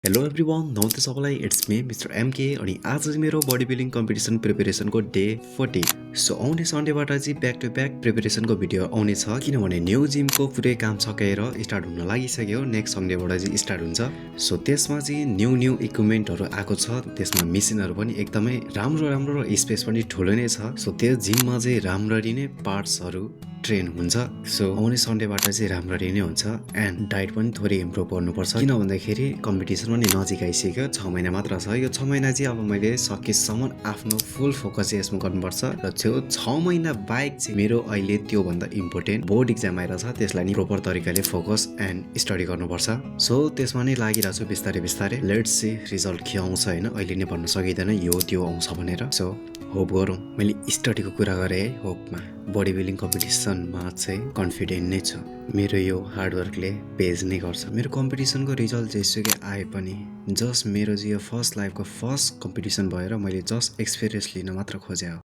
Hello everyone, नमस्ते सबैलाई। It's me mister MK अनि आज चाहिँ मेरो बडी बिल्डिङ कम्पिटिसन प्रिपेरेसनको डे 40। सो आउने सन्डेबाट चाहिँ ब्याक टु ब्याक प्रिपेरेसनको भिडियो आउनेछ, किनभने न्यू जिमको पुरै काम सकेर स्टार्ट हुन लागिसक्यो। नेक्स्ट सन्डेबाट चाहिँ स्टार्ट हुन्छ। सो त्यसमा चाहिँ न्यू इक्विपमेन्टहरू आएको छ। त्यसमा मेसिनहरू पनि एकदमै राम्रो र स्पेस पनि ठुलो नै छ। सो त्यो जिममा चाहिँ राम्ररी नै पार्ट्सहरू ट्रेन हुन्छ। सो आउने सन्डेबाट चाहिँ राम्ररी नै हुन्छ। एन्ड डाइट पनि थोरै इम्प्रुभ गर्नुपर्छ, किन भन्दाखेरि कम्पिटिसन पनि नजिक आइसक्यो। 6 महिना मात्र छ। यो 6 महिना चाहिँ अब मैले सकेसम्म आफ्नो फुल फोकस चाहिँ यसमा गर्नुपर्छ। र त्यो 6 महिना बाहेक चाहिँ मेरो अहिले त्योभन्दा इम्पोर्टेन्ट बोर्ड इक्जाम आइरहेछ। त्यसलाई नि प्रोपर तरिकाले फोकस एन्ड स्टडी गर्नुपर्छ। सो त्यसमा नै लागिरहेको छु बिस्तारै। लेट्स सी रिजल्ट के आउँछ होइन, अहिले नै भन्न सकिँदैन यो त्यो आउँछ भनेर। सो होप गरौँ। मैले स्टडीको कुरा गरेँ है होपमा। बडी बिल्डिङ कम्पिटिसनमा चाहिँ कन्फिडेन्ट नै छु। मेरो यो हार्डवर्कले पेज नै गर्छ। मेरो कम्पिटिसनको रिजल्ट जेसुकै आए पनि जस्ट मेरो चाहिँ यो फर्स्ट लाइफको फर्स्ट कम्पिटिसन भएर मैले जस्ट एक्सपिरियन्स लिन मात्र खोजेँ हो।